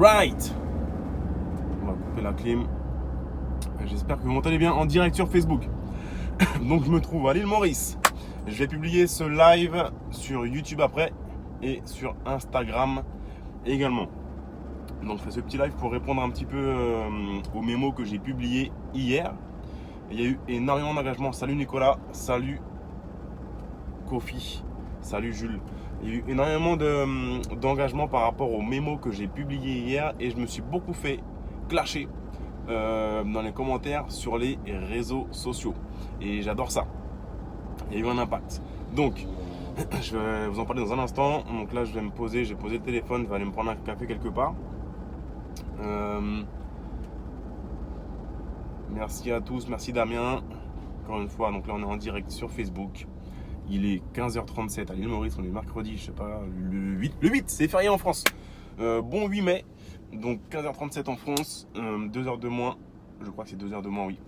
Alright. On va couper la clim. J'espère que vous m'entendez bien en direct sur Facebook. Donc je me trouve à l'île Maurice. Je vais publier ce live sur YouTube après et sur Instagram également. Donc je fais ce petit live pour répondre un petit peu aux mémos que j'ai publiés hier. Il y a eu énormément d'engagement. Salut Nicolas, salut Kofi, salut Jules. Il y a eu énormément d'engagement par rapport aux mémos que j'ai publiés hier et je me suis beaucoup fait clasher dans les commentaires sur les réseaux sociaux. Et j'adore ça. Il y a eu un impact. Donc, je vais vous en parler dans un instant. Donc là, je vais me poser. J'ai posé le téléphone. Je vais aller me prendre un café quelque part. Merci à tous. Merci Damien. Encore une fois, donc là, on est en direct sur Facebook. Il est 15h37 à l'île Maurice. On est mercredi, je sais pas, le 8. Le 8, c'est férié en France. Bon 8 mai. Donc 15h37 en France. 2 heures de moins. Je crois que c'est 2 heures de moins, oui.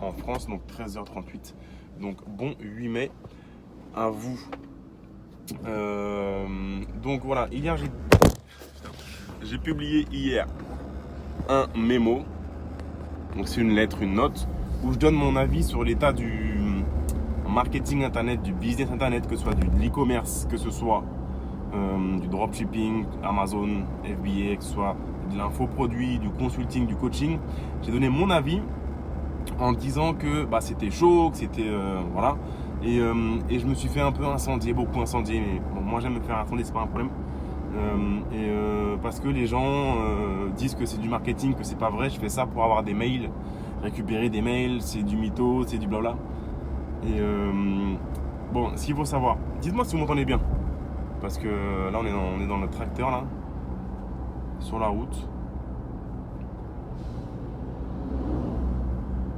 En France, donc 13h38. Donc bon 8 mai à vous. Donc voilà, hier j'ai publié hier un mémo. Donc c'est une lettre, une note où je donne mon avis sur l'état du marketing internet, du business internet, que ce soit de l'e-commerce, que ce soit du dropshipping, Amazon, FBA, que ce soit de l'infoproduit, du consulting, du coaching. J'ai donné mon avis en disant que c'était chaud, que c'était voilà, et je me suis fait un peu incendier, beaucoup incendier, mais bon, moi j'aime me faire incendier, c'est pas un problème, parce que les gens disent que c'est du marketing, que c'est pas vrai. Je fais ça pour avoir des mails, récupérer des mails, c'est du mytho, c'est du blabla. Et bon, ce qu'il faut savoir, dites-moi si vous m'entendez bien, parce que là on est dans notre tracteur là, sur la route.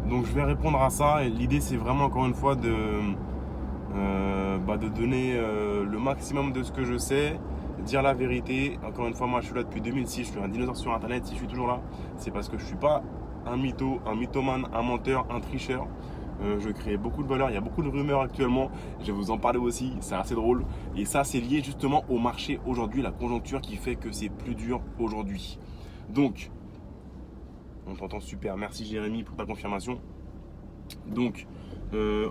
Donc je vais répondre à ça et l'idée c'est vraiment encore une fois de donner le maximum de ce que je sais, dire la vérité. Encore une fois, moi je suis là depuis 2006, je suis un dinosaure sur internet. Si je suis toujours là, c'est parce que je ne suis pas un mytho, un mythomane, un menteur, un tricheur. Je crée beaucoup de valeur, il y a beaucoup de rumeurs actuellement, je vais vous en parler aussi, c'est assez drôle. Et ça c'est lié justement au marché aujourd'hui, la conjoncture qui fait que c'est plus dur aujourd'hui. Donc, on t'entend super, merci Jérémy pour ta confirmation. Donc,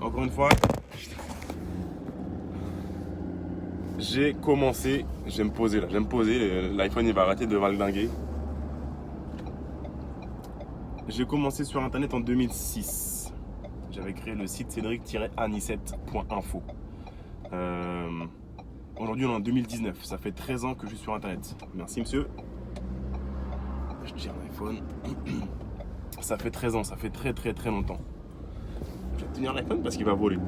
encore une fois, j'ai commencé, je vais me poser là, l'iPhone il va arrêter de valdinguer. J'ai commencé sur internet en 2006. J'avais créé le site cédric-anicet.info. Aujourd'hui on est en 2019, ça fait 13 ans que je suis sur internet. Merci monsieur. Je tire l'iPhone. Ça fait 13 ans, ça fait très longtemps. Je vais tenir l'iPhone parce qu'il va voler.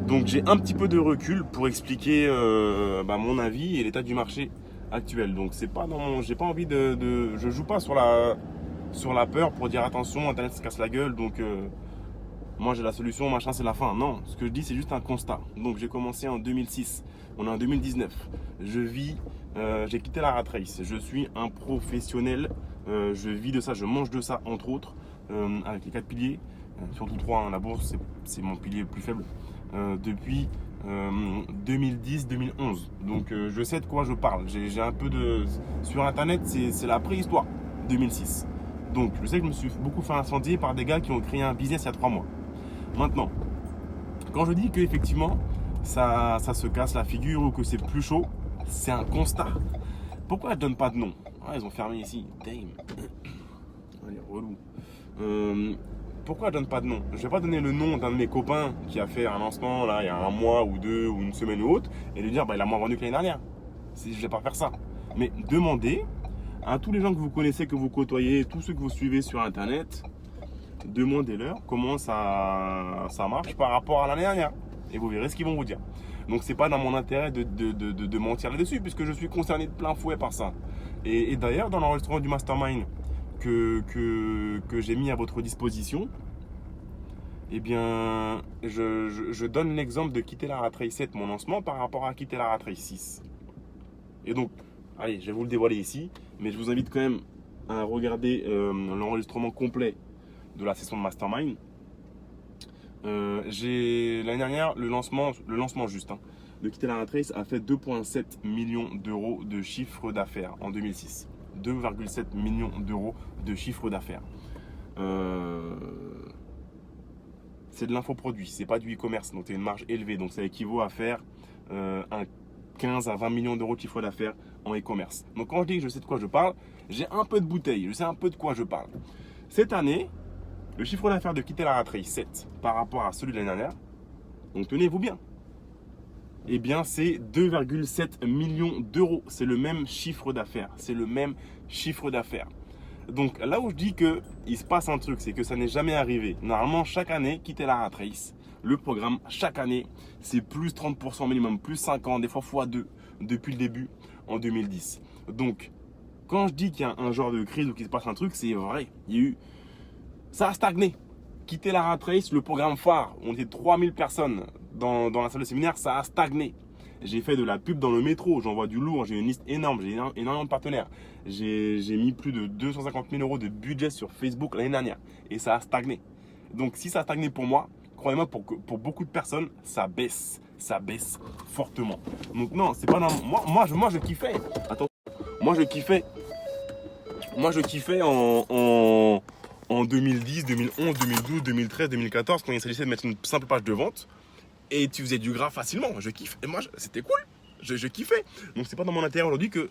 Donc j'ai un petit peu de recul pour expliquer mon avis et l'état du marché actuel. Donc c'est pas j'ai pas envie je joue pas sur la peur pour dire attention, internet se casse la gueule, donc moi j'ai la solution, machin c'est la fin. Non, ce que je dis c'est juste un constat. Donc j'ai commencé en 2006, on est en 2019. Je vis, j'ai quitté la rat race. Je suis un professionnel, je vis de ça, je mange de ça entre autres, avec les 4 piliers, surtout 3, la bourse c'est mon pilier le plus faible, depuis 2010-2011. Donc je sais de quoi je parle. J'ai un peu de... Sur internet c'est la préhistoire, 2006. Donc je sais que je me suis beaucoup fait incendier par des gars qui ont créé un business il y a 3 mois. Maintenant, quand je dis qu'effectivement ça se casse la figure ou que c'est plus chaud, c'est un constat. Pourquoi je donne pas de nom? Ils ont fermé ici. Damn. Allez, relou. Pourquoi je donne pas de nom? Je vais pas donner le nom d'un de mes copains qui a fait un lancement là il y a un mois ou 2 ou une semaine ou autre et lui dire il a moins vendu que l'année dernière. Je vais pas faire ça. Mais demandez à tous les gens que vous connaissez, que vous côtoyez, tous ceux que vous suivez sur internet, demandez-leur comment ça marche par rapport à l'année dernière. Et vous verrez ce qu'ils vont vous dire. Donc c'est pas dans mon intérêt de mentir là-dessus, puisque je suis concerné de plein fouet par ça. Et d'ailleurs, dans l'enregistrement du mastermind que j'ai mis à votre disposition, eh bien, je donne l'exemple de quitter la rat race 7, mon lancement, par rapport à quitter la rat race 6. Et donc, allez, je vais vous le dévoiler ici, mais je vous invite quand même à regarder l'enregistrement complet de la session de mastermind. L'année dernière, le lancement juste de quitter la rat race a fait 2,7 millions d'euros de chiffre d'affaires en 2006. 2,7 millions d'euros de chiffre d'affaires. C'est de l'infoproduit, c'est pas du e-commerce, donc c'est une marge élevée. Donc ça équivaut à faire un 15 à 20 millions d'euros de chiffre d'affaires en e-commerce. Donc quand je dis que je sais de quoi je parle, j'ai un peu de bouteille, je sais un peu de quoi je parle. Cette année, le chiffre d'affaires de Quitter la Rat Race 7 par rapport à celui de l'année dernière, donc tenez-vous bien, eh bien c'est 2,7 millions d'euros. C'est le même chiffre d'affaires. C'est le même chiffre d'affaires. Donc là où je dis qu'il se passe un truc, c'est que ça n'est jamais arrivé. Normalement, chaque année, Quitter la Rat Race, le programme, chaque année, c'est plus 30% minimum, plus 50, des fois x2 depuis le début en 2010. Donc, quand je dis qu'il y a un genre de crise ou qu'il se passe un truc, c'est vrai. Il y a eu... Ça a stagné. Quitter la Rat Race, le programme phare, on était 3000 personnes dans la salle de séminaire, ça a stagné. J'ai fait de la pub dans le métro, j'envoie du lourd, j'ai une liste énorme, j'ai énormément de partenaires. J'ai mis plus de 250 000 euros de budget sur Facebook l'année dernière et ça a stagné. Donc si ça a stagné pour moi, croyez-moi, pour beaucoup de personnes, ça baisse fortement. Donc non, c'est pas normal. Moi je kiffais. Attends, moi je kiffais en 2010, 2011, 2012, 2013, 2014 quand il s'agissait de mettre une simple page de vente. Et tu faisais du gras facilement, je kiffe. Et moi, c'était cool, je kiffais. Donc, c'est pas dans mon intérêt aujourd'hui que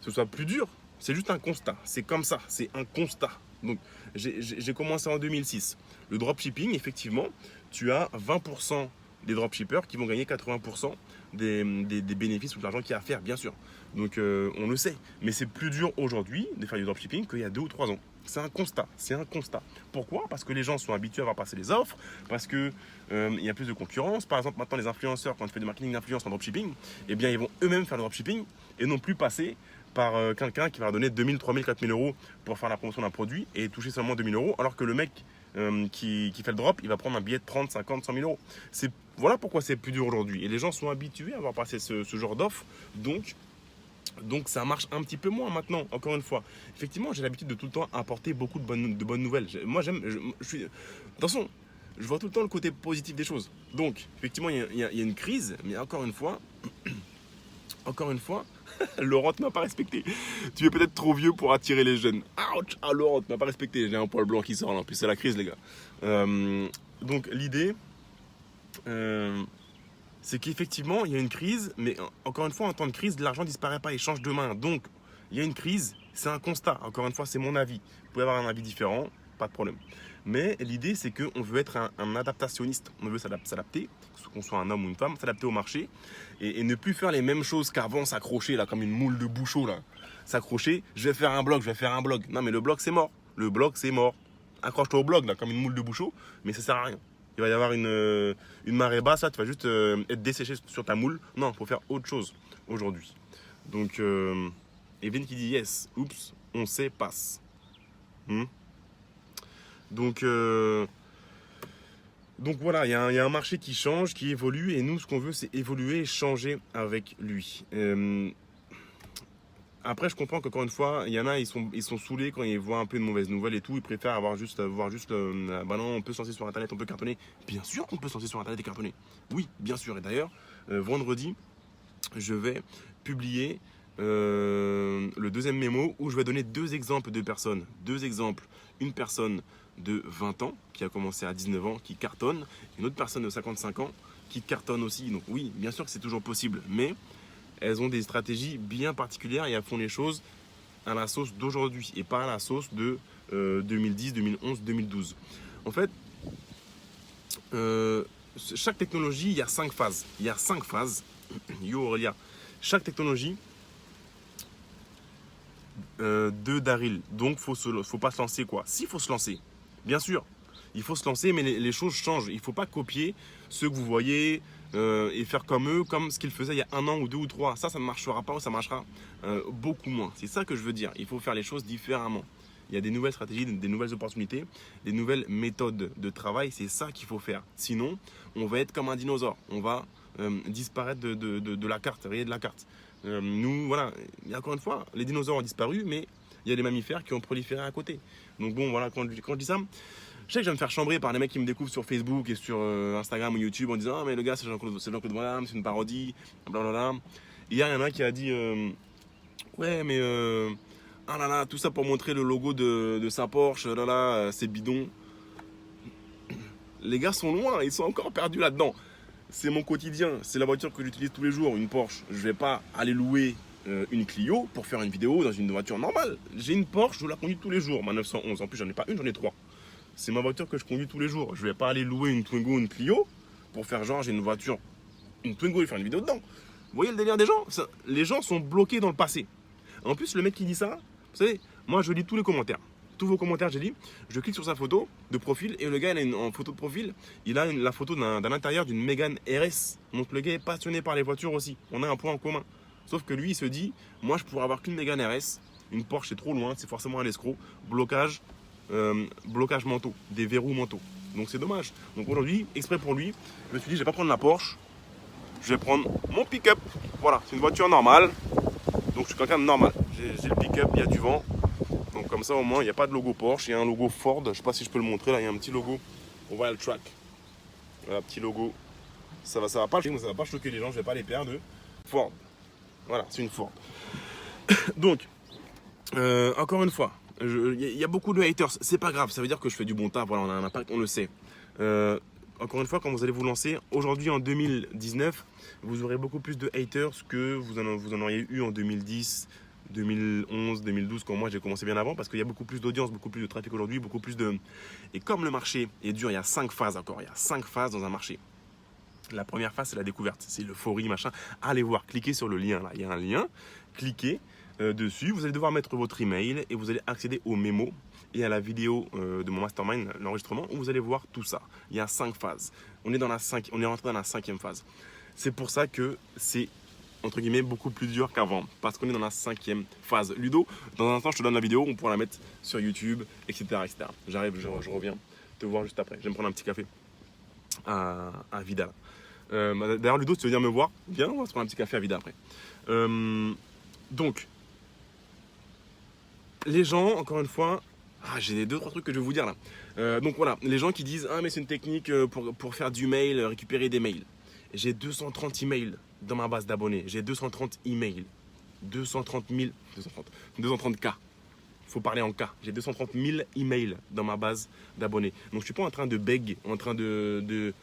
ce soit plus dur. C'est juste un constat. C'est comme ça, c'est un constat. Donc, j'ai commencé en 2006. Le dropshipping, effectivement, tu as 20% des dropshippers qui vont gagner 80% des bénéfices ou de l'argent qu'il y a à faire, bien sûr. Donc, on le sait. Mais c'est plus dur aujourd'hui de faire du dropshipping qu'il y a 2 ou 3 ans. C'est un constat, c'est un constat. Pourquoi? Parce que les gens sont habitués à voir passer les offres, parce que il y a plus de concurrence. Par exemple, maintenant, les influenceurs, quand tu fais du marketing d'influence en dropshipping, eh bien, ils vont eux-mêmes faire le dropshipping et non plus passer par quelqu'un qui va leur donner 2000, 3000, 4000 euros pour faire la promotion d'un produit et toucher seulement 2000 euros, alors que le mec qui fait le drop, il va prendre un billet de 30, 50, 100 000 euros. Voilà pourquoi c'est plus dur aujourd'hui. Et les gens sont habitués à voir passer ce genre d'offres, donc ça marche un petit peu moins maintenant, encore une fois. Effectivement, j'ai l'habitude de tout le temps apporter beaucoup de bonnes nouvelles. Moi, attention, je vois tout le temps le côté positif des choses. Donc, effectivement, il y a une crise, mais encore une fois, Laurent ne m'a pas respecté. Tu es peut-être trop vieux pour attirer les jeunes. Ouch! Ah, Laurent ne m'a pas respecté. J'ai un poil blanc qui sort là. En plus, c'est la crise, les gars. Donc, l'idée... c'est qu'effectivement, il y a une crise, mais encore une fois, en temps de crise, l'argent ne disparaît pas, il change de main. Donc, il y a une crise, c'est un constat. Encore une fois, c'est mon avis. Vous pouvez avoir un avis différent, pas de problème. Mais l'idée, c'est qu'on veut être un adaptationniste. On veut s'adapter, qu'on soit un homme ou une femme, s'adapter au marché et ne plus faire les mêmes choses qu'avant, s'accrocher là, comme une moule de bouchon. Là. S'accrocher, je vais faire un blog. Non, mais le blog, c'est mort. Le blog, c'est mort. Accroche-toi au blog, là, comme une moule de bouchon, mais ça sert à rien. Il va y avoir une marée basse, là, tu vas juste être desséché sur ta moule. Non, il faut faire autre chose aujourd'hui. Donc, Evelyne qui dit yes, oups, on sait, passe. Donc voilà, il y a un marché qui change, qui évolue, et nous, ce qu'on veut, c'est évoluer et changer avec lui. Après, je comprends qu'encore une fois, il y en a, ils sont saoulés quand ils voient un peu de mauvaises nouvelles et tout. Ils préfèrent voir juste bah non, on peut se lancer sur Internet, on peut cartonner. Bien sûr qu'on peut se lancer sur Internet et cartonner. Oui, bien sûr. Et d'ailleurs, vendredi, je vais publier le deuxième mémo où je vais donner 2 exemples de personnes. 2 exemples. Une personne de 20 ans qui a commencé à 19 ans, qui cartonne. Une autre personne de 55 ans qui cartonne aussi. Donc oui, bien sûr que c'est toujours possible. Mais elles ont des stratégies bien particulières et elles font les choses à la sauce d'aujourd'hui et pas à la sauce de 2010, 2011, 2012. En fait, chaque technologie, il y a 5 phases. Il y a 5 phases. Yo Aurélia, chaque technologie de Daryl. Donc, faut pas se lancer quoi. Si, faut se lancer. Bien sûr, il faut se lancer, mais les choses changent. Il ne faut pas copier ceux que vous voyez et faire comme eux, comme ce qu'ils faisaient il y a 1 an ou 2 ou 3. Ça ne marchera pas ou ça marchera beaucoup moins. C'est ça que je veux dire. Il faut faire les choses différemment. Il y a des nouvelles stratégies, des nouvelles opportunités, des nouvelles méthodes de travail. C'est ça qu'il faut faire. Sinon, on va être comme un dinosaure. On va disparaître de la carte, rayer de la carte. Nous, voilà, et encore une fois, les dinosaures ont disparu, mais il y a des mammifères qui ont proliféré à côté. Donc bon, voilà, quand je dis ça, je sais que je vais me faire chambrer par les mecs qui me découvrent sur Facebook et sur Instagram ou YouTube en disant « Ah, mais le gars, c'est Jean-Claude Van Damme, c'est une parodie, blablabla. » Hier, il y en a un qui a dit « Ouais, mais Ah là là, tout ça pour montrer le logo de sa Porsche. Là là, c'est bidon. Les gars sont loin, ils sont encore perdus là-dedans. C'est mon quotidien, c'est la voiture que j'utilise tous les jours, une Porsche. Je vais pas aller louer une Clio pour faire une vidéo dans une voiture normale. J'ai une Porsche, je la conduis tous les jours, ma 911. En plus, j'en ai pas une, j'en ai trois. C'est ma voiture que je conduis tous les jours. Je vais pas aller louer une Twingo ou une Clio pour faire genre j'ai une voiture, une Twingo et faire une vidéo dedans. Vous voyez le délire des gens? Les gens sont bloqués dans le passé. En plus, le mec qui dit ça, vous savez, moi je lis tous les commentaires. Tous vos commentaires, j'ai dit, je clique sur sa photo de profil et le gars, en photo de profil, il a la photo d'un intérieur d'une Mégane RS. Donc le gars est passionné par les voitures aussi. On a un point en commun. Sauf que lui, il se dit, moi je pourrais avoir qu'une Mégane RS. Une Porsche, c'est trop loin, c'est forcément un escroc. Blocage mentaux, des verrous mentaux. Donc c'est dommage. Donc aujourd'hui, exprès pour lui, je me suis dit, je vais pas prendre la Porsche, je vais prendre mon pick-up. Voilà, c'est une voiture normale. Donc je suis quelqu'un de normal. J'ai le pick-up, il y a du vent. Donc comme ça au moins il n'y a pas de logo Porsche, il y a un logo Ford, je ne sais pas si je peux le montrer là, il y a un petit logo, on voit le track. Voilà, petit logo. Ça va pas choquer les gens, je vais pas les perdre. Ford. Voilà, c'est une Ford. Donc, encore une fois, il y a beaucoup de haters, c'est pas grave, ça veut dire que je fais du bon taf, voilà, on a un impact, on le sait. Encore une fois, quand vous allez vous lancer, aujourd'hui en 2019, vous aurez beaucoup plus de haters que vous en auriez eu en 2010, 2011, 2012, quand moi j'ai commencé bien avant, parce qu'il y a beaucoup plus d'audience, beaucoup plus de trafic aujourd'hui, beaucoup plus de... Et comme le marché est dur, il y a 5 phases encore, il y a 5 phases dans un marché. La première phase, c'est la découverte, c'est l'euphorie, machin. Allez voir, cliquez sur le lien là, il y a un lien, cliquez dessus, vous allez devoir mettre votre email et vous allez accéder aux mémos et à la vidéo de mon mastermind, l'enregistrement, où vous allez voir tout ça. Il y a 5 phases. On est rentré dans la 5e phase. C'est pour ça que c'est entre guillemets beaucoup plus dur qu'avant parce qu'on est dans la 5e phase. Ludo, dans un instant je te donne la vidéo, on pourra la mettre sur YouTube, etc. etc. J'arrive, je reviens te voir juste après. Je vais me prendre un petit café à Vida. D'ailleurs Ludo, si tu veux venir me voir, viens, on va se prendre un petit café à Vida après. Donc, les gens, encore une fois, j'ai 2-3 trucs que je vais vous dire là. Donc voilà, les gens qui disent « Ah mais c'est une technique pour faire du mail, récupérer des mails ». J'ai 230 emails dans ma base d'abonnés. J'ai 230 emails. 230 000, 230 K. Il faut parler en K. J'ai 230 000 emails dans ma base d'abonnés. Donc je ne suis pas en train de beg, en train de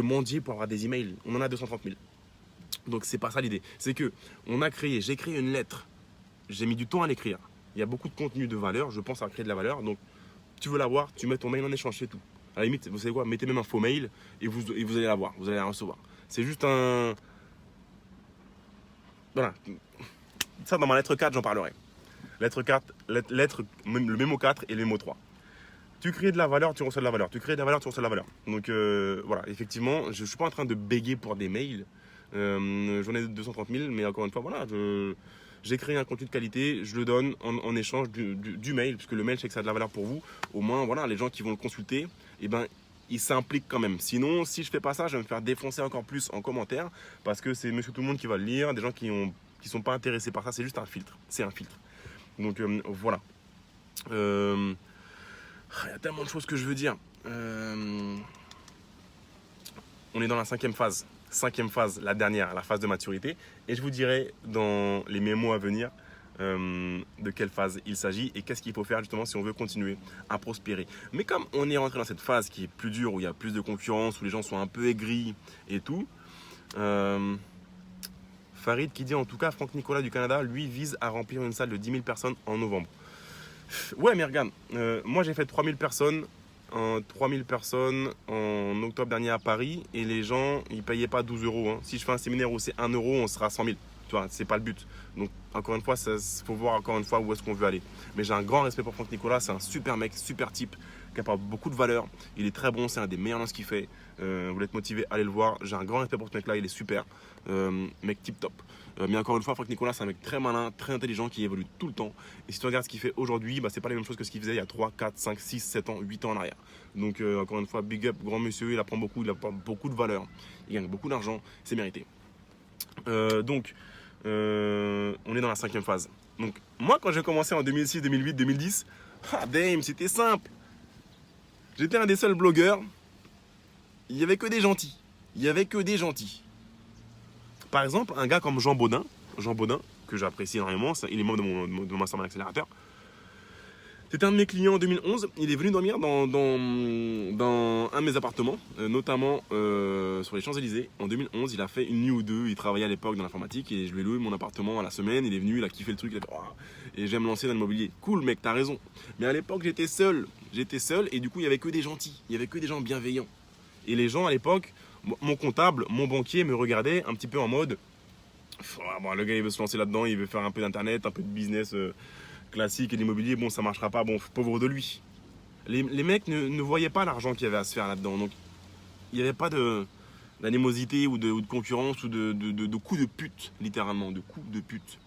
mendier pour avoir des emails. On en a 230 000. Donc c'est pas ça l'idée. C'est que j'ai créé une lettre. J'ai mis du temps à l'écrire. Il y a beaucoup de contenu de valeur. Je pense à créer de la valeur. Donc tu veux l'avoir, tu mets ton mail en échange, c'est tout. À la limite, vous savez quoi, mettez même un faux mail et vous allez l'avoir, vous allez la recevoir. C'est juste un... Voilà. Ça, dans ma lettre 4, j'en parlerai. Lettre 4, le mémo 4 et le mémo 3. Tu crées de la valeur, tu reçois de la valeur. Tu crées de la valeur, tu reçois de la valeur. Donc voilà, effectivement, je ne suis pas en train de béguer pour des mails. J'en ai 230 000, mais encore une fois, voilà, j'ai créé un contenu de qualité, je le donne en échange du mail, puisque le mail, je sais que ça a de la valeur pour vous. Au moins, voilà, les gens qui vont le consulter, eh ben, ils s'impliquent quand même. Sinon, si je fais pas ça, je vais me faire défoncer encore plus en commentaire, parce que c'est monsieur tout le monde qui va le lire, des gens qui sont pas intéressés par ça, c'est juste un filtre. C'est un filtre. Donc voilà. Il y a tellement de choses que je veux dire. On est dans la 5e phase. 5e phase, la dernière, la phase de maturité. Et je vous dirai dans les mémos à venir de quelle phase il s'agit et qu'est-ce qu'il faut faire justement si on veut continuer à prospérer. Mais comme on est rentré dans cette phase qui est plus dure, où il y a plus de concurrence, où les gens sont un peu aigris et tout, Farid qui dit en tout cas, Franck Nicolas du Canada, lui vise à remplir une salle de 10 000 personnes en novembre. Ouais, mais regarde, moi j'ai fait 3000 personnes en octobre dernier à Paris et les gens ils payaient pas 12 euros. Hein. Si je fais un séminaire où c'est 1 euro, on sera à 100 000. Tu vois, c'est pas le but. Donc encore une fois, il faut voir encore une fois où est-ce qu'on veut aller. Mais j'ai un grand respect pour Franck Nicolas, c'est un super mec, super type qui apporte beaucoup de valeur. Il est très bon, c'est un des meilleurs dans ce qu'il fait. Vous êtes motivé, allez le voir. J'ai un grand respect pour ce mec-là, il est super. Mec tip top. Mais encore une fois, Franck Nicolas, c'est un mec très malin, très intelligent qui évolue tout le temps. Et si tu regardes ce qu'il fait aujourd'hui, bah, c'est pas les mêmes choses que ce qu'il faisait il y a 3, 4, 5, 6, 7 ans, 8 ans en arrière. Donc encore une fois, big up, grand monsieur, il apprend beaucoup de valeur. Il gagne beaucoup d'argent, c'est mérité. Donc, on est dans la 5e phase. Donc, moi, quand j'ai commencé en 2006, 2008, 2010, damn, c'était simple. J'étais un des seuls blogueurs. Il n'y avait que des gentils. Par exemple, un gars comme Jean Baudin, que j'apprécie énormément. Il est membre de mon mastermind accélérateur. C'était un de mes clients en 2011. Il est venu dormir dans un de mes appartements, notamment sur les Champs-Élysées. En 2011, il a fait une nuit ou deux. Il travaillait à l'époque dans l'informatique et je lui ai loué mon appartement à la semaine. Il est venu, il a kiffé le truc. Il a fait, oh, et j'aime me lancer dans l'immobilier. Cool, mec, t'as raison. Mais à l'époque, j'étais seul. Et du coup, il n'y avait que des gentils. Il n'y avait que des gens bienveillants. Et les gens à l'époque, mon comptable, mon banquier me regardait un petit peu en mode bon, le gars, il veut se lancer là-dedans, il veut faire un peu d'internet, un peu de business. Classique et l'immobilier, bon, ça marchera pas, bon, pauvre de lui. Les mecs ne voyaient pas l'argent qu'il y avait à se faire là-dedans. Donc, il n'y avait pas d'animosité ou de concurrence ou de coups de pute, littéralement, de coups de pute.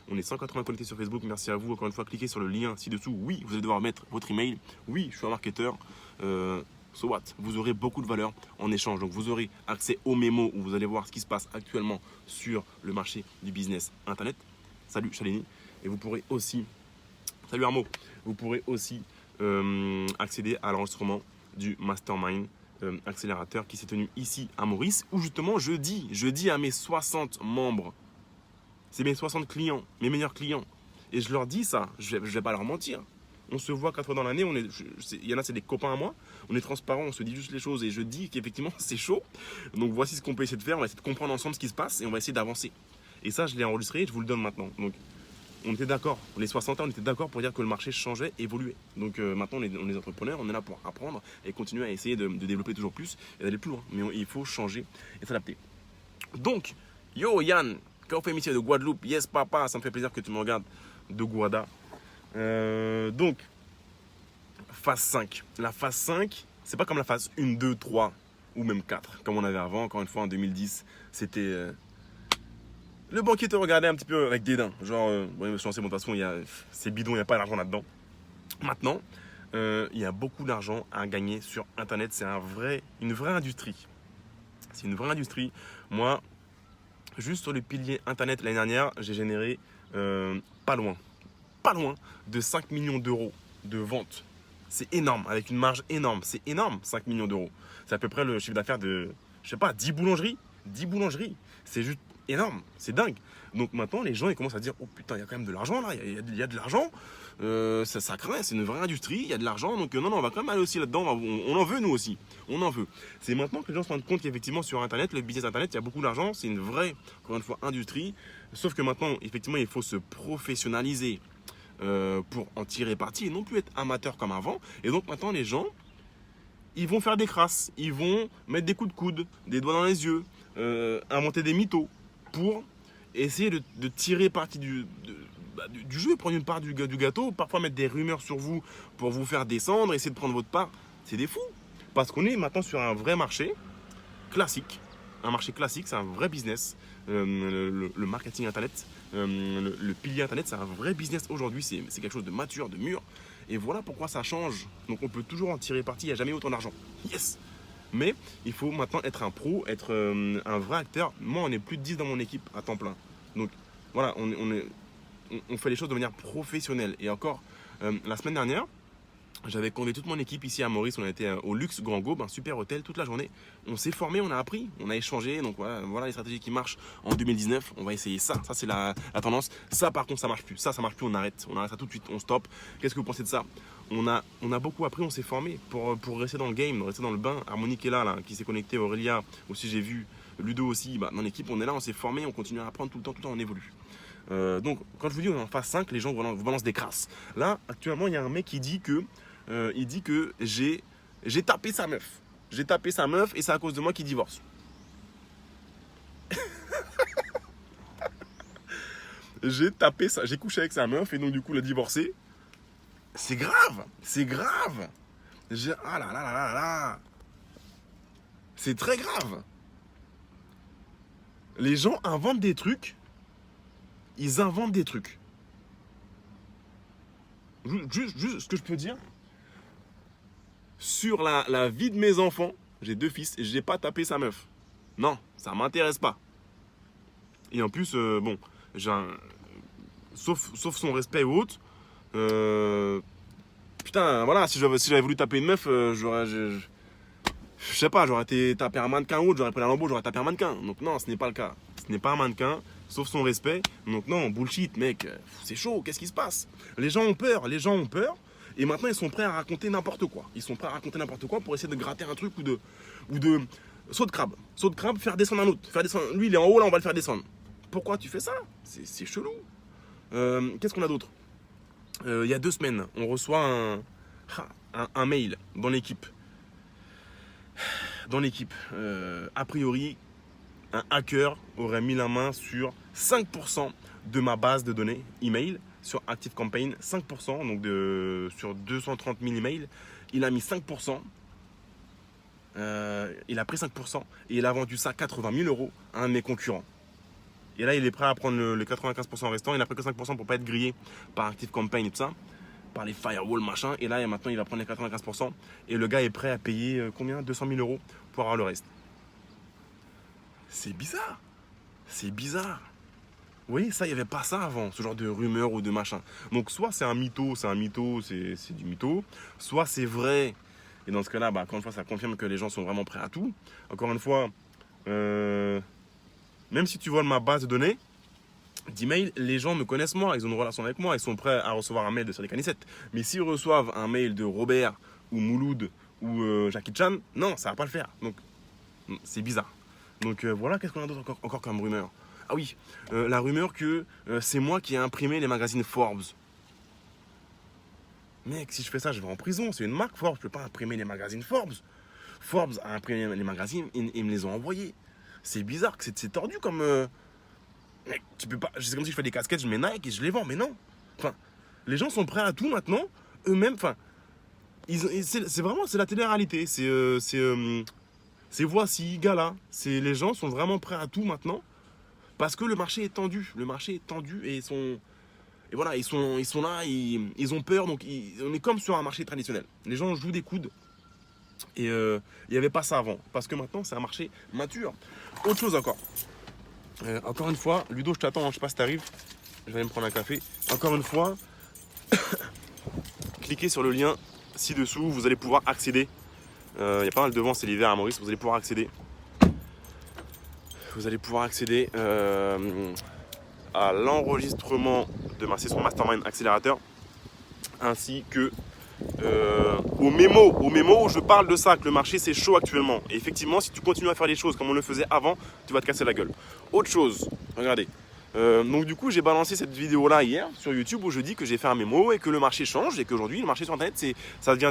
On est 180 connectés sur Facebook, merci à vous. Encore une fois, cliquez sur le lien ci-dessous. Oui, vous allez devoir mettre votre email. Oui, je suis un marketeur. So what? Vous aurez beaucoup de valeur en échange. Donc, vous aurez accès aux mémos où vous allez voir ce qui se passe actuellement sur le marché du business Internet. Salut, Chalini. Et vous pourrez aussi... Salut Armo, vous pourrez aussi accéder à l'enregistrement du Mastermind accélérateur qui s'est tenu ici à Maurice, où justement je dis à mes 60 membres, c'est mes 60 clients, mes meilleurs clients, et je leur dis ça, je vais pas leur mentir. On se voit 4 fois dans l'année, il y en a c'est des copains à moi, on est transparent, on se dit juste les choses et je dis qu'effectivement c'est chaud. Donc voici ce qu'on peut essayer de faire, on va essayer de comprendre ensemble ce qui se passe et on va essayer d'avancer. Et ça je l'ai enregistré et je vous le donne maintenant. Donc on était d'accord, les 60 ans, on était d'accord pour dire que le marché changeait, évoluait. Donc maintenant, on est entrepreneurs, on est là pour apprendre et continuer à essayer de développer toujours plus et d'aller plus loin. Mais il faut changer et s'adapter. Donc, yo Yann, quand on fait émission de Guadeloupe, yes papa, ça me fait plaisir que tu me regardes de Guada. Donc, phase 5. La phase 5, c'est pas comme la phase 1, 2, 3 ou même 4, comme on avait avant. Encore une fois, en 2010, c'était... Le banquier te regardait un petit peu avec dédain. Genre, ouais, je me suis lancé, bon, de toute façon, c'est bidon, il n'y a pas d'argent là-dedans. Maintenant, il y a beaucoup d'argent à gagner sur Internet. C'est une vraie industrie. C'est une vraie industrie. Moi, juste sur le pilier Internet l'année dernière, j'ai généré pas loin de 5 millions d'euros de ventes. C'est énorme, avec une marge énorme. C'est énorme, 5 millions d'euros. C'est à peu près le chiffre d'affaires de, je sais pas, 10 boulangeries. 10 boulangeries. C'est juste énorme, c'est dingue. Donc maintenant, les gens ils commencent à dire oh putain, il y a quand même de l'argent là, il y a de l'argent, ça craint, c'est une vraie industrie, il y a de l'argent, donc non, on va quand même aller aussi là-dedans, on en veut nous aussi, on en veut. C'est maintenant que les gens se rendent compte qu'effectivement sur Internet, le business Internet, il y a beaucoup d'argent, c'est une vraie, encore une fois, industrie, sauf que maintenant, effectivement, il faut se professionnaliser pour en tirer parti et non plus être amateur comme avant. Et donc maintenant, les gens, ils vont faire des crasses, ils vont mettre des coups de coude, des doigts dans les yeux, inventer des mythos, pour essayer de tirer parti du jeu, prendre une part du gâteau, parfois mettre des rumeurs sur vous pour vous faire descendre, essayer de prendre votre part. C'est des fous. Parce qu'on est maintenant sur un vrai marché classique. Un marché classique, c'est un vrai business. Le marketing Internet, le pilier Internet, c'est un vrai business aujourd'hui. C'est quelque chose de mature, de mûr. Et voilà pourquoi ça change. Donc on peut toujours en tirer parti, il n'y a jamais autant d'argent. Yes! Mais il faut maintenant être un pro, être un vrai acteur. Moi, on est plus de 10 dans mon équipe à temps plein. Donc voilà, on fait les choses de manière professionnelle. Et encore, la semaine dernière, j'avais conduit toute mon équipe ici à Maurice. On a été au Luxe Grand Gaube, un super hôtel toute la journée. On s'est formé, on a appris, on a échangé. Donc voilà les stratégies qui marchent en 2019. On va essayer ça. Ça, c'est la tendance. Ça, par contre, ça marche plus. Ça marche plus. On arrête. On arrête ça tout de suite. On stoppe. Qu'est-ce que vous pensez de ça? On a beaucoup appris. On s'est formé pour rester dans le game, rester dans le bain. Harmonique est là, qui s'est connecté. Aurélia aussi, j'ai vu. Ludo aussi. Dans l'équipe, on est là. On s'est formé. On continue à apprendre tout le temps. On évolue. Donc, quand je vous dis on est en phase 5, les gens vous balancent des crasses. Là, actuellement, il y a un mec qui dit que j'ai tapé sa meuf. J'ai tapé sa meuf et c'est à cause de moi qu'il divorce. J'ai couché avec sa meuf et donc du coup il a divorcé. C'est grave, c'est grave. Ah là là là là là. C'est très grave. Les gens inventent des trucs. Ils inventent des trucs. Juste ce que je peux dire. Sur la vie de mes enfants, j'ai 2 fils et je n'ai pas tapé sa meuf. Non, ça ne m'intéresse pas. Et en plus, bon, sauf son respect ou autre, putain, voilà, si j'avais voulu taper une meuf, je sais pas, j'aurais été tapé un mannequin ou autre, j'aurais pris la lambeau, j'aurais tapé un mannequin. Donc non, ce n'est pas le cas. Ce n'est pas un mannequin, sauf son respect. Donc non, bullshit, mec, c'est chaud, qu'est-ce qui se passe? Les gens ont peur, et maintenant ils sont prêts à raconter n'importe quoi. Ils sont prêts à raconter n'importe quoi pour essayer de gratter un truc ou de saut de crabe. Saut de crabe, faire descendre un autre. Lui, il est en haut, là, on va le faire descendre. Pourquoi tu fais ça? C'est chelou. Qu'est-ce qu'on a d'autre? Il y a 2 semaines, on reçoit un mail dans l'équipe. A priori, un hacker aurait mis la main sur 5% de ma base de données email sur ActiveCampaign. 5%, donc sur 230 000 emails, il a mis 5%. Il a pris 5% et il a vendu ça 80 000 € à un de mes concurrents. Et là, il est prêt à prendre le 95% restant. Il n'a pris que 5% pour ne pas être grillé par ActiveCampaign et tout ça, par les firewalls, machin. Et là, maintenant, il va prendre les 95%. Et le gars est prêt à payer combien? 200 000 € pour avoir le reste. C'est bizarre. C'est bizarre. Vous voyez, ça, il n'y avait pas ça avant, ce genre de rumeur ou de machin. Donc, soit c'est un mytho, c'est du mytho. Soit c'est vrai. Et dans ce cas-là, encore une fois, ça confirme que les gens sont vraiment prêts à tout. Encore une fois, même si tu voles ma base de données d'email, les gens me connaissent moi, ils ont une relation avec moi, ils sont prêts à recevoir un mail de Sadiq Anicet. Mais s'ils reçoivent un mail de Robert ou Mouloud ou Jackie Chan, non, ça va pas le faire. Donc, c'est bizarre. Donc voilà, qu'est-ce qu'on a d'autre encore comme rumeur? Ah oui, la rumeur que c'est moi qui ai imprimé les magazines Forbes. Mec, si je fais ça, je vais en prison. C'est une marque Forbes, je peux pas imprimer les magazines Forbes. Forbes a imprimé les magazines et me les ont envoyés. C'est bizarre, que c'est tordu comme... Mec, tu peux pas... C'est comme si je fais des casquettes, je mets Nike et je les vends, mais non. Enfin, les gens sont prêts à tout maintenant, eux-mêmes. Enfin, c'est vraiment, c'est la télé-réalité. C'est Voici, Gala. Les gens sont vraiment prêts à tout maintenant parce que le marché est tendu. Le marché est tendu et et voilà, ils sont là, ils ont peur. Donc, on est comme sur un marché traditionnel. Les gens jouent des coudes. Et il n'y avait pas ça avant. Parce que maintenant, c'est un marché mature. Autre chose encore. Encore une fois, Ludo, je t'attends. Je ne sais pas si tu arrives. Je vais aller me prendre un café. Encore une fois, cliquez sur le lien ci-dessous. Vous allez pouvoir accéder. Il y a pas mal de vent, c'est l'hiver à Maurice. Vous allez pouvoir accéder. À l'enregistrement de ma session Mastermind Accélérateur, ainsi que au mémo où je parle de ça, que le marché c'est chaud actuellement. Et effectivement, si tu continues à faire les choses comme on le faisait avant, tu vas te casser la gueule. Autre chose, regardez. Donc du coup, j'ai balancé cette vidéo là hier sur YouTube où je dis que j'ai fait un mémo et que le marché change et qu'aujourd'hui le marché sur internet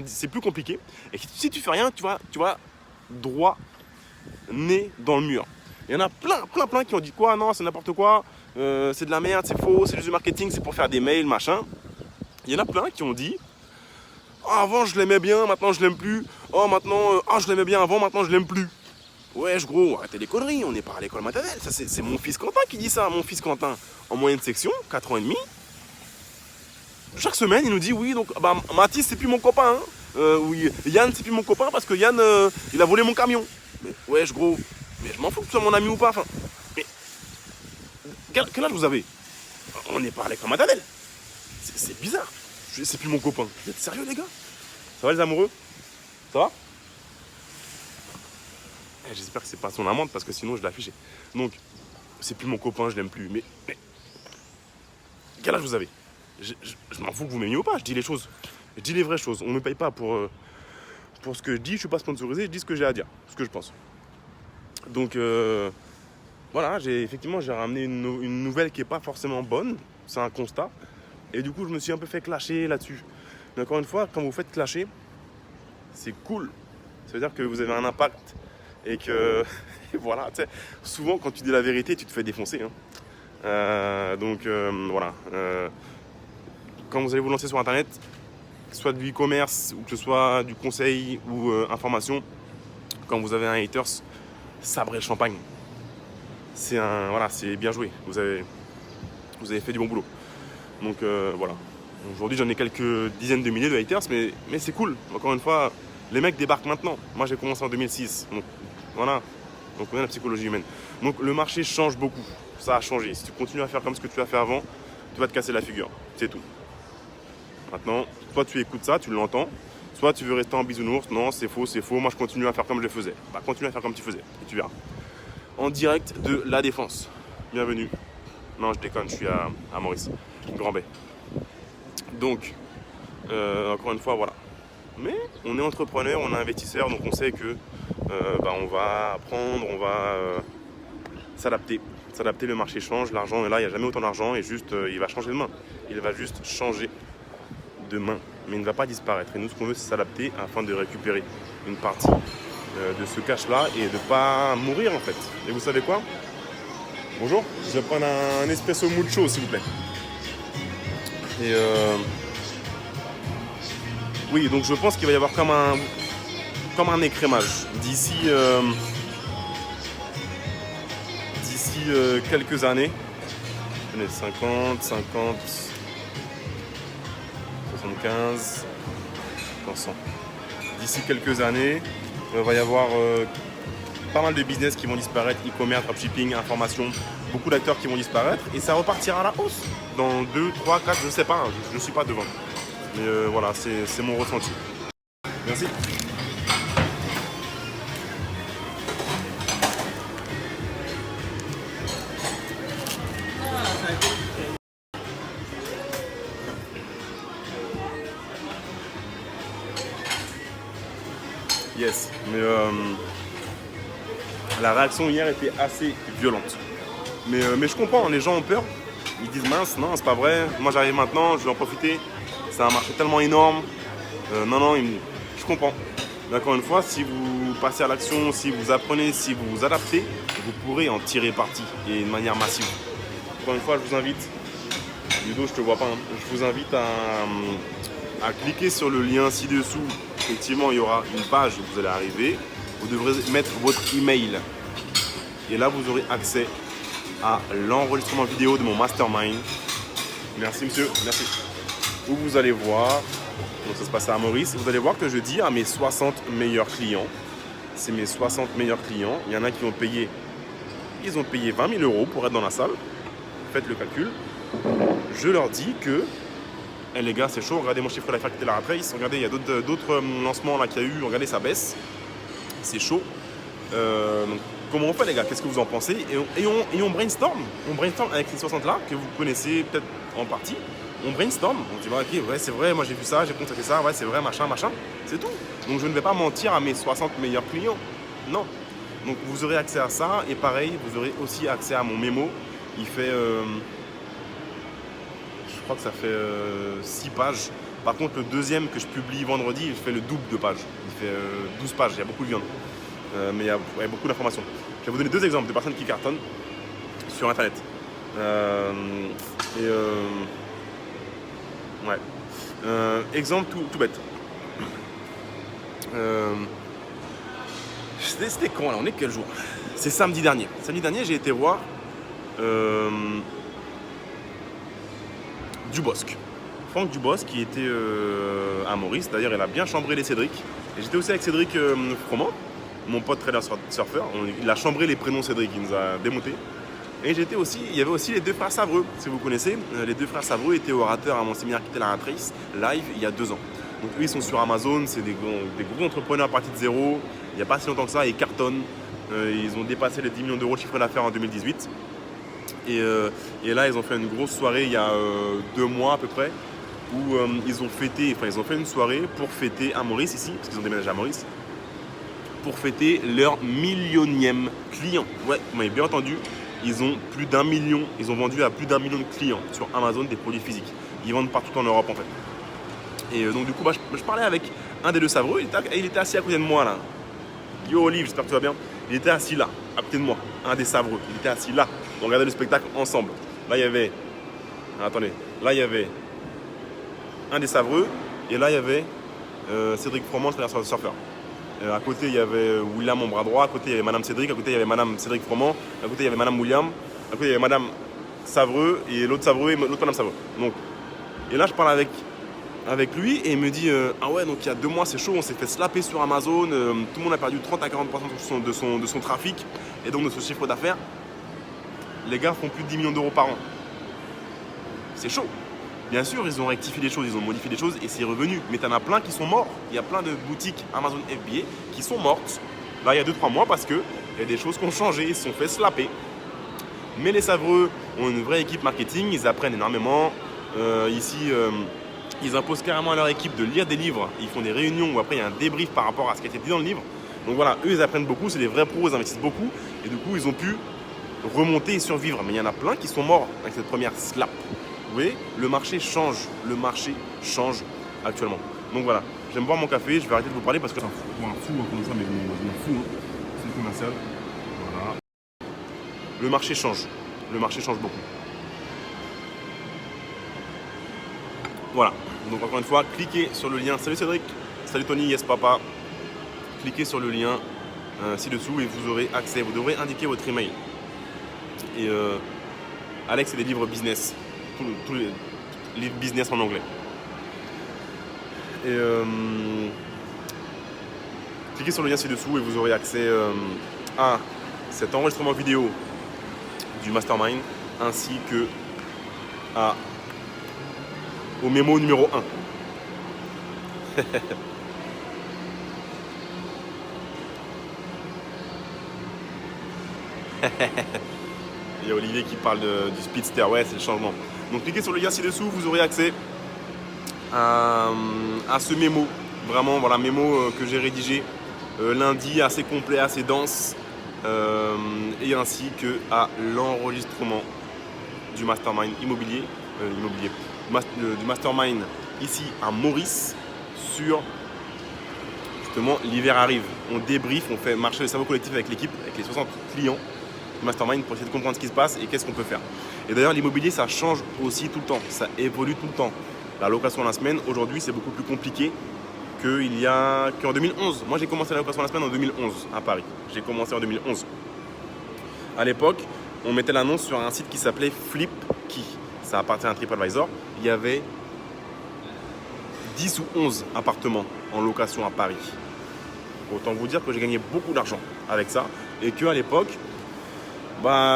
c'est plus compliqué. Et que si tu fais rien, tu vas droit nez dans le mur. Il y en a plein qui ont dit quoi? Non, c'est n'importe quoi. C'est de la merde, c'est faux, c'est juste du marketing, c'est pour faire des mails, machin. Il y en a plein qui ont dit avant je l'aimais bien, maintenant je l'aime plus. Oh maintenant, je l'aimais bien avant, maintenant je l'aime plus. Wesh gros, arrêtez les conneries, on n'est pas à l'école maternelle. Ça c'est mon fils Quentin qui dit ça, mon fils Quentin en moyenne section, 4 ans et demi. Chaque semaine il nous dit oui, donc Mathis c'est plus mon copain. Oui, Yann c'est plus mon copain parce que Yann il a volé mon camion. Mais wesh gros, mais je m'en fous que tu sois mon ami ou pas. Enfin, mais quel âge vous avez? On n'est pas à l'école maternelle. C'est bizarre. C'est plus mon copain. Vous êtes sérieux les gars? Ça va les amoureux? Ça va? J'espère que c'est pas son amende parce que sinon je l'ai affiché. Donc, c'est plus mon copain, je l'aime plus. Mais quel âge vous avez? Je m'en fous que vous m'aimiez ou pas, je dis les choses. Je dis les vraies choses. On ne me paye pas pour ce que je dis, je suis pas sponsorisé, je dis ce que j'ai à dire, ce que je pense. Donc, voilà, j'ai ramené une nouvelle qui n'est pas forcément bonne, c'est un constat. Et du coup, je me suis un peu fait clasher là-dessus. Mais encore une fois, quand vous faites clasher, c'est cool. Ça veut dire que vous avez un impact et que, voilà, tu sais, souvent quand tu dis la vérité, tu te fais défoncer. Donc, voilà. Quand vous allez vous lancer sur Internet, que ce soit du e-commerce ou que ce soit du conseil ou information, quand vous avez un haters, sabrez le champagne. C'est bien joué. Vous avez fait du bon boulot. Donc voilà. Aujourd'hui j'en ai quelques dizaines de milliers de haters, mais c'est cool. Encore une fois, les mecs débarquent maintenant. Moi j'ai commencé en 2006. Donc voilà. Donc on a la psychologie humaine. Donc le marché change beaucoup. Ça a changé. Si tu continues à faire comme ce que tu as fait avant, tu vas te casser la figure. C'est tout. Maintenant, soit tu écoutes ça, tu l'entends. Soit tu veux rester en bisounours. Non, c'est faux. Moi je continue à faire comme je faisais. Continue à faire comme tu faisais. Et tu verras. En direct de La Défense. bienvenue. Non, je déconne, je suis à Maurice, Grand Bay. Donc, encore une fois, voilà. Mais on est entrepreneur, on est investisseur, donc on sait que on va apprendre, on va s'adapter. S'adapter, le marché change, l'argent est là, il n'y a jamais autant d'argent et juste, il va changer de main. Il va juste changer de main, mais il ne va pas disparaître. Et nous, ce qu'on veut, c'est s'adapter afin de récupérer une partie de ce cash-là et de ne pas mourir en fait. Et vous savez quoi? Bonjour, je vais prendre un espresso mucho, s'il vous plaît. Et oui, donc je pense qu'il va y avoir comme un écrémage d'ici quelques années. 50, 75, 100. D'ici quelques années, il va y avoir pas mal de business qui vont disparaître, e-commerce, dropshipping, information, beaucoup d'acteurs qui vont disparaître et ça repartira à la hausse dans 2, 3, 4, je ne sais pas, je ne suis pas devant. Mais voilà, c'est mon ressenti. Merci. Yes, mais la réaction hier était assez violente. Mais je comprends, les gens ont peur. Ils disent mince, non, c'est pas vrai. Moi j'arrive maintenant, je vais en profiter. C'est un marché tellement énorme. Non, je comprends. Mais encore une fois, si vous passez à l'action, si vous apprenez, si vous vous adaptez, vous pourrez en tirer parti et de manière massive. Encore une fois, je vous invite, Ludo, je te vois pas, hein. Je vous invite à cliquer sur le lien ci-dessous. Effectivement, il y aura une page où vous allez arriver. Vous devrez mettre votre email. Et là, vous aurez accès à l'enregistrement vidéo de mon mastermind. Merci, monsieur. Merci. Où vous allez voir, donc ça se passe à Maurice, vous allez voir que je dis à mes 60 meilleurs clients, c'est mes 60 meilleurs clients, il y en a qui ont payé, ils ont payé 20 000 € pour être dans la salle. Faites le calcul. Je leur dis que hey les gars, c'est chaud, regardez mon chiffre d'affaires qui était là après. Regardez, il y a d'autres lancements là qu'il y a eu. Regardez, ça baisse. C'est chaud. Donc, comment on fait, les gars? Qu'est-ce que vous en pensez? Et on brainstorm. On brainstorm avec ces 60 là, que vous connaissez peut-être en partie. On brainstorm. On dit, bah, ok, ouais, c'est vrai, moi j'ai vu ça, j'ai constaté ça, ouais, c'est vrai, machin. C'est tout. Donc, je ne vais pas mentir à mes 60 meilleurs clients. Non. Donc, vous aurez accès à ça. Et pareil, vous aurez aussi accès à mon mémo. Il fait. Je crois que ça fait 6 pages. Par contre, le deuxième que je publie vendredi, il fait le double de pages. Il fait 12 pages, il y a beaucoup de viande. Mais il y a beaucoup d'informations. Je vais vous donner 2 exemples de personnes qui cartonnent sur Internet. Exemple tout bête. C'était quand là? On est quel jour? C'est samedi dernier. Samedi dernier, j'ai été voir Dubosc. Franck Dubosc qui était à Maurice. D'ailleurs, il a bien chambré les Cédric. Et j'étais aussi avec Cédric Froment, mon pote trader surfeur. Il a chambré les prénoms Cédric, il nous a démonté. Et il y avait aussi les 2 frères Savreux, si vous connaissez. Les 2 frères Savreux étaient orateurs à mon séminaire qui était la Ratrice, live, il y a 2 ans. Donc eux, ils sont sur Amazon, c'est des gros entrepreneurs à partir de zéro. Il n'y a pas si longtemps que ça, ils cartonnent. Ils ont dépassé les 10 millions d'euros de chiffre d'affaires en 2018. Et là, ils ont fait une grosse soirée il y a 2 mois à peu près, où ils ont fait une soirée pour fêter à Maurice ici, parce qu'ils ont déménagé à Maurice, pour fêter leur 1 000e client. Ouais, vous m'avez bien entendu, ils ont plus d'1 million, ils ont vendu à plus d'1 million de clients sur Amazon des produits physiques. Ils vendent partout en Europe en fait. Et donc du coup, je parlais avec un des 2 Savreux, il était assis à côté de moi là. Yo Olive, j'espère que tu vas bien. Il était assis là, à côté de moi, un des Savreux. Il était assis là. On regardait le spectacle ensemble. Là, il y avait... Attendez. Là, il y avait un des Savreux. Et là, il y avait Cédric Froment, le surfeur. À côté, il y avait William, mon bras droit. À côté, il y avait Madame Cédric. À côté, il y avait Madame Cédric Froment. À côté, il y avait Madame William. À côté, il y avait Madame Savreux. Et l'autre Savreux et l'autre Madame Savreux. Donc, et là, je parle avec lui. Et il me dit ah ouais, donc il y a 2 mois, c'est chaud. On s'est fait slapper sur Amazon. Tout le monde a perdu 30 à 40% de son trafic. Et donc, de son chiffre d'affaires. Les gars font plus de 10 millions d'euros par an. C'est chaud. Bien sûr, ils ont rectifié les choses, ils ont modifié les choses et c'est revenu. Mais t'en as plein qui sont morts. Il y a plein de boutiques Amazon FBA qui sont mortes. Là, il y a 2-3 mois parce qu'il y a des choses qui ont changé, ils se sont fait slapper. Mais les Savreux ont une vraie équipe marketing, ils apprennent énormément. Ici, ils imposent carrément à leur équipe de lire des livres. Ils font des réunions où après il y a un débrief par rapport à ce qui a été dit dans le livre. Donc voilà, eux ils apprennent beaucoup, c'est des vrais pros, ils investissent beaucoup. Et du coup, ils ont pu remonter et survivre. Mais il y en a plein qui sont morts avec cette première slap. Vous voyez, le marché change actuellement. Donc voilà, j'aime boire mon café, je vais arrêter de vous parler parce que c'est un fou comme ça, mais je m'en fous. Hein. C'est le commercial. Voilà. Le marché change beaucoup. Voilà, donc encore une fois, cliquez sur le lien. Salut Cédric, salut Tony, yes papa. Cliquez sur le lien ci-dessous et vous aurez accès. Vous devrez indiquer votre email. Et Alex, c'est des livres business. Tous les livres business en anglais. Et cliquez sur le lien ci-dessous et vous aurez accès à cet enregistrement vidéo du mastermind ainsi que au mémo numéro 1. Il y a Olivier qui parle du speedster, ouais, c'est le changement. Donc cliquez sur le lien ci-dessous, vous aurez accès à ce mémo. Vraiment, voilà, mémo que j'ai rédigé lundi, assez complet, assez dense, et ainsi que à l'enregistrement du mastermind immobilier, du mastermind ici à Maurice sur justement l'hiver arrive. On débrief, on fait marcher le cerveau collectif avec l'équipe, avec les 60 clients du mastermind pour essayer de comprendre ce qui se passe et qu'est-ce qu'on peut faire. Et d'ailleurs l'immobilier ça change aussi tout le temps, ça évolue tout le temps. La location à la semaine aujourd'hui c'est beaucoup plus compliqué qu'en 2011. Moi j'ai commencé la location à la semaine en 2011 à Paris. J'ai commencé en 2011. À l'époque, on mettait l'annonce sur un site qui s'appelait Flipkey. Ça appartient à TripAdvisor. Il y avait 10 ou 11 appartements en location à Paris. Autant vous dire que j'ai gagné beaucoup d'argent avec ça et qu'à l'époque,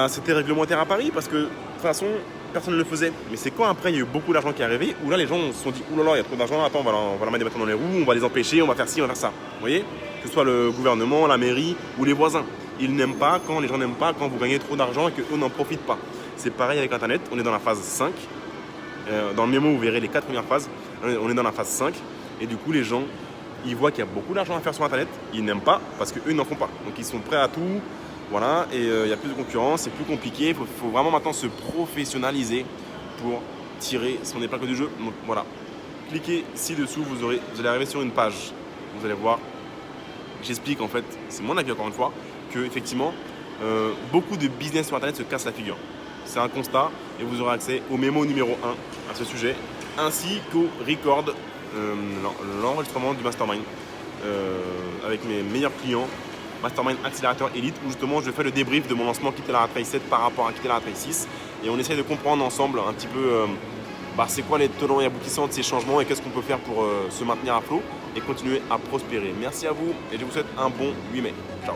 c'était réglementaire à Paris parce que de toute façon, personne ne le faisait. Mais c'est quand après il y a eu beaucoup d'argent qui est arrivé où là les gens se sont dit oulala, il y a trop d'argent, attends, on va leur mettre des bâtons dans les roues, on va les empêcher, on va faire ci, on va faire ça. Vous voyez? Que ce soit le gouvernement, la mairie ou les voisins. Ils n'aiment pas quand les gens n'aiment pas quand vous gagnez trop d'argent et qu'eux n'en profitent pas. C'est pareil avec Internet, on est dans la phase 5. Dans le mémo, vous verrez les 4 premières phases. On est dans la phase 5. Et du coup, les gens, ils voient qu'il y a beaucoup d'argent à faire sur Internet. Ils n'aiment pas parce qu'eux n'en font pas. Donc, ils sont prêts à tout. Voilà. Et il y a plus de concurrence, c'est plus compliqué. Il faut vraiment maintenant se professionnaliser pour tirer son épingle du jeu. Donc, voilà. Cliquez ci-dessous, vous allez arriver sur une page. Vous allez voir. J'explique en fait, c'est mon avis encore une fois, que effectivement, beaucoup de business sur Internet se cassent la figure. C'est un constat et vous aurez accès au mémo numéro 1 à ce sujet, ainsi qu'au record, l'enregistrement du mastermind avec mes meilleurs clients, Mastermind Accélérateur Elite, où justement je fais le débrief de mon lancement Quitter la Rat Race 7 par rapport à Quitter la Rat Race 6 et on essaye de comprendre ensemble un petit peu c'est quoi les tenants et aboutissants de ces changements et qu'est-ce qu'on peut faire pour se maintenir à flot et continuer à prospérer. Merci à vous et je vous souhaite un bon 8 mai. Ciao.